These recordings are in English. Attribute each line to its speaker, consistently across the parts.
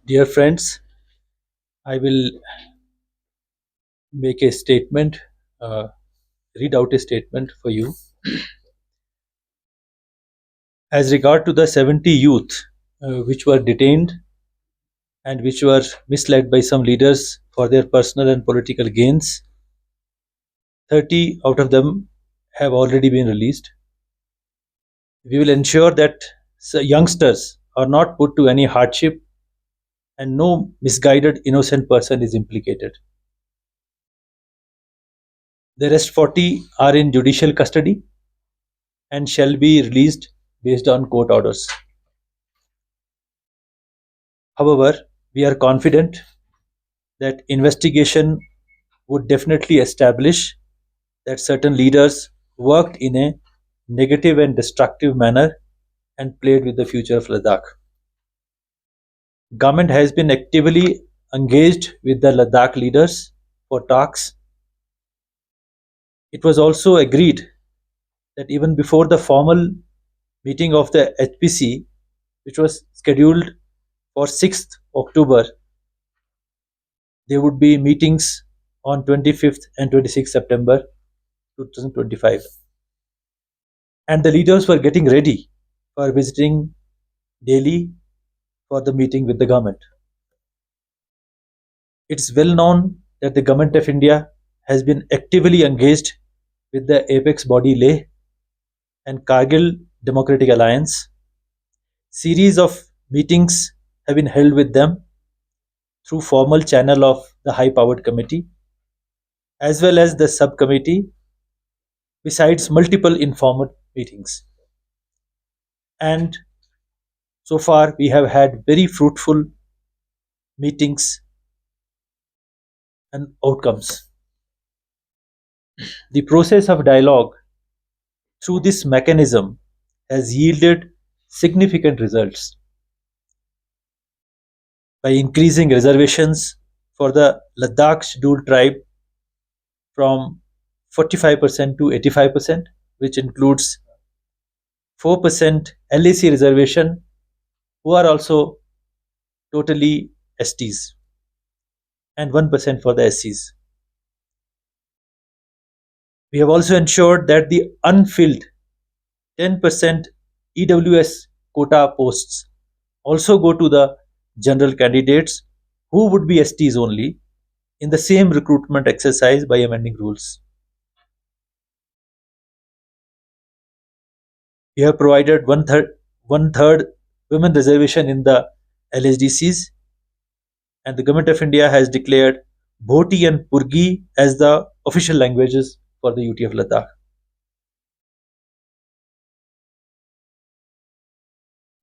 Speaker 1: Dear friends, I will make a statement, uh, read out a statement for you. As regard to the 70 youth which were detained and which were misled by some leaders for their personal and political gains, 30 out of them have already been released. We will ensure that youngsters are not put to any hardship and no misguided innocent person is implicated. The rest 40 are in judicial custody and shall be released based on court orders. However, we are confident that investigation would definitely establish that certain leaders worked in a negative and destructive manner and played with the future of Ladakh. Government has been actively engaged with the Ladakh leaders for talks. It was also agreed that even before the formal meeting of the HPC, which was scheduled for 6th October, there would be meetings on 25th and 26th September 2025. And the leaders were getting ready for visiting Delhi for the meeting with the government. It's well known that the government of India has been actively engaged with the apex body Leh and Kargil Democratic Alliance. Series of meetings have been held with them through formal channel of the high powered committee as well as the subcommittee, besides multiple informal meetings. And so far we have had very fruitful meetings and outcomes. The process of dialogue through this mechanism has yielded significant results by increasing reservations for the Ladakh scheduled tribe from 45% to 85%, which includes 4% LAC reservation, who are also totally STs, and 1% for the SCs. We have also ensured that the unfilled 10% EWS quota posts also go to the general candidates who would be STs only in the same recruitment exercise by amending rules. We have provided one third women reservation in the LHDCs, and the Government of India has declared Bhoti and Purgi as the official languages for the UT of Ladakh.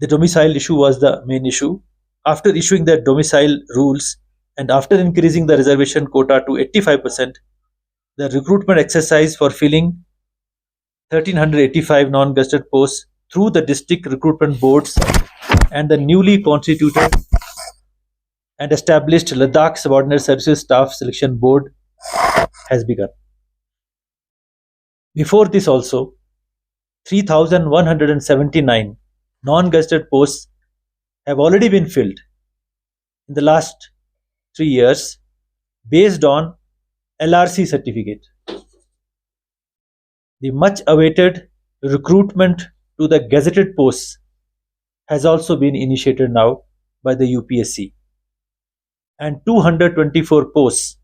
Speaker 1: The domicile issue was the main issue. After issuing the domicile rules and after increasing the reservation quota to 85%, the recruitment exercise for filling 1,385 non-gazetted posts through the district recruitment boards and the newly constituted and established Ladakh Subordinate Services Staff Selection Board has begun. Before this also, 3,179 non-gazetted posts have already been filled in the last 3 years based on LRC certificate. The much awaited recruitment to the gazetted posts has also been initiated now by the UPSC, and 224 posts,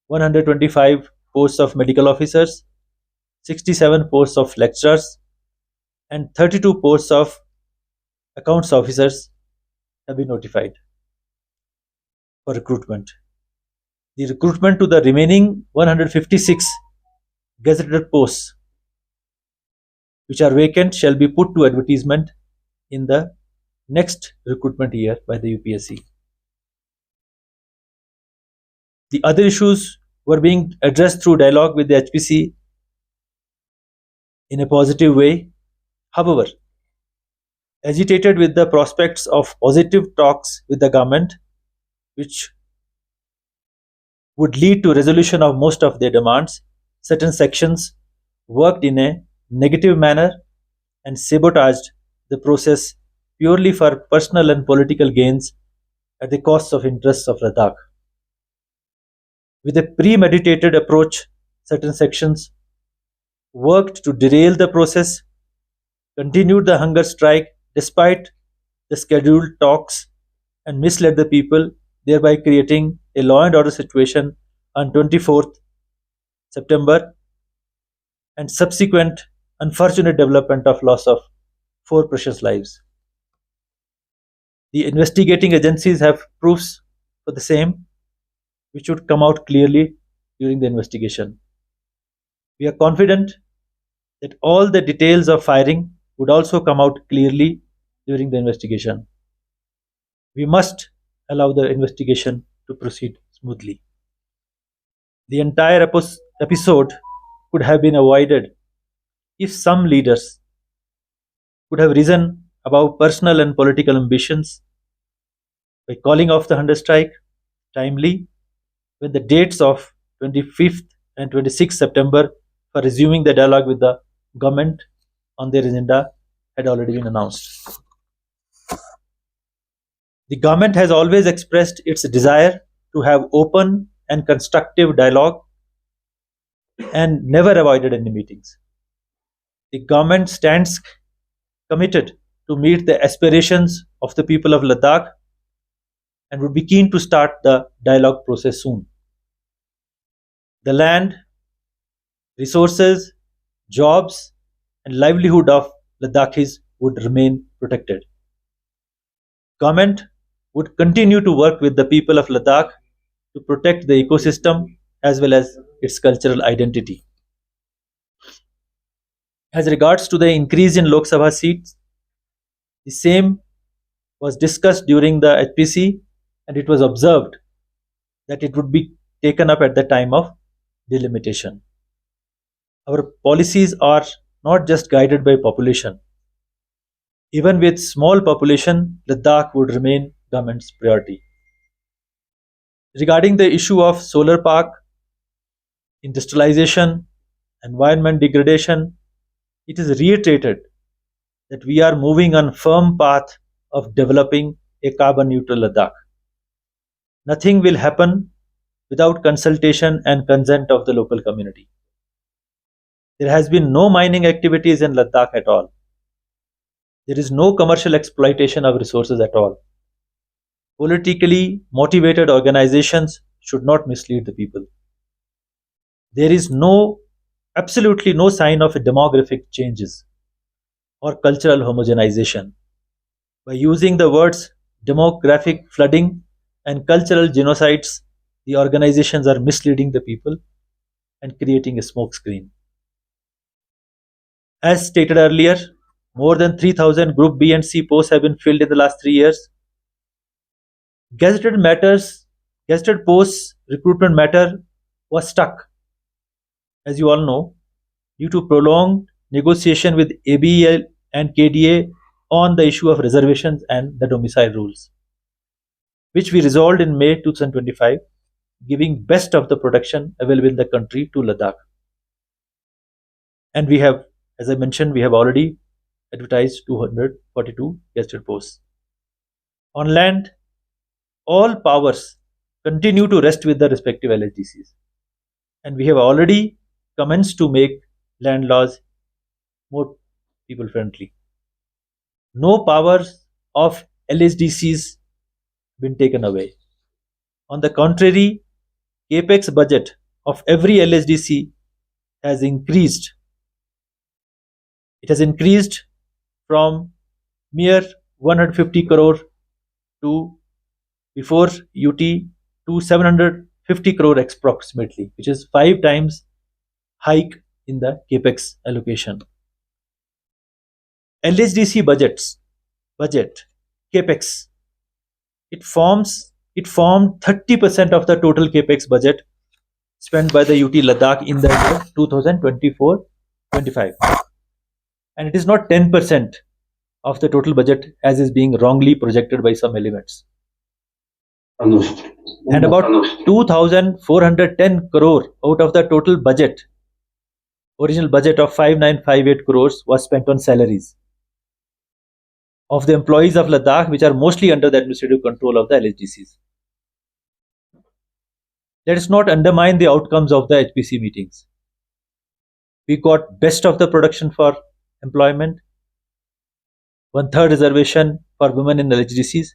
Speaker 1: 125 posts of medical officers, 67 posts of lecturers, and 32 posts of accounts officers have been notified for recruitment. The recruitment to the remaining 156 gazetted posts which are vacant shall be put to advertisement in the next recruitment year by the UPSC. The other issues were being addressed through dialogue with the HPC in a positive way. However, agitated with the prospects of positive talks with the government, which would lead to resolution of most of their demands, certain sections worked in a negative manner and sabotaged the process purely for personal and political gains at the cost of interests of Ladakh. With a premeditated approach, certain sections worked to derail the process, continued the hunger strike despite the scheduled talks, and misled the people, thereby creating a law and order situation on 24th September and subsequent unfortunate development of loss of four precious lives. The investigating agencies have proofs for the same, which should come out clearly during the investigation. We are confident that all the details of firing would also come out clearly during the investigation. We must allow the investigation to proceed smoothly. The entire episode could have been avoided if some leaders could have risen above personal and political ambitions by calling off the hunger strike timely when the dates of 25th and 26th September for resuming the dialogue with the government on their agenda had already been announced. The government has always expressed its desire to have open and constructive dialogue and never avoided any meetings. The government stands committed to meet the aspirations of the people of Ladakh and would be keen to start the dialogue process soon. The land, resources, jobs, and livelihood of Ladakhis would remain protected. Government would continue to work with the people of Ladakh to protect the ecosystem as well as its cultural identity. As regards to the increase in Lok Sabha seats, the same was discussed during the HPC and it was observed that it would be taken up at the time of delimitation. Our policies are not just guided by population. Even with small population, Ladakh would remain government's priority. Regarding the issue of solar park, industrialization, environment degradation, it is reiterated that we are moving on firm path of developing a carbon neutral Ladakh. Nothing will happen without consultation and consent of the local community. There has been no mining activities in Ladakh at all. There is no commercial exploitation of resources at all. Politically motivated organizations should not mislead the people. There is absolutely no sign of demographic changes or cultural homogenization. By using the words demographic flooding and cultural genocides, the organizations are misleading the people and creating a smokescreen. As stated earlier, more than 3,000 Group B and C posts have been filled in the last 3 years. Gazetted posts recruitment matter was stuck, as you all know, due to prolonged negotiation with ABEL and KDA on the issue of reservations and the domicile rules, which we resolved in May 2025, giving best of the protection available in the country to Ladakh. And we have, as I mentioned, we have already advertised 242 gazetted posts. On land, all powers continue to rest with the respective LHDCs. And we have already commenced to make land laws more people friendly. No powers of LHDCs been taken away. On the contrary, capex budget of every LHDC has increased. It has increased from mere 150 crore to before UT to 750 crore approximately, which is 5 times hike in the capex allocation. LHDC budget capex, it formed 30% of the total capex budget spent by the UT Ladakh in the year 2024-25, and it is not 10% of the total budget as is being wrongly projected by some elements. And about 2,410 crore out of the total budget, original budget of 5,958 crores, was spent on salaries. of the employees of Ladakh, which are mostly under the administrative control of the LHDCs. Let us not undermine the outcomes of the HPC meetings. We got best of the production for employment, one-third reservation for women in LHDCs,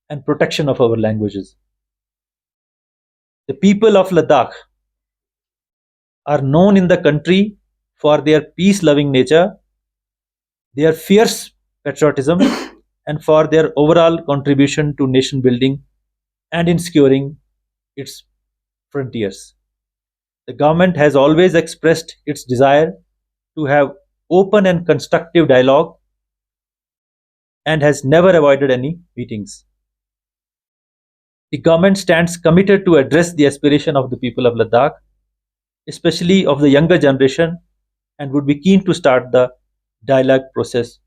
Speaker 1: and protection of our languages. The people of Ladakh are known in the country for their peace-loving nature, their fierce patriotism, and for their overall contribution to nation building and in securing its frontiers. The government has always expressed its desire to have open and constructive dialogue and has never avoided any meetings. The government stands committed to address the aspiration of the people of Ladakh, especially of the younger generation, and would be keen to start the dialogue process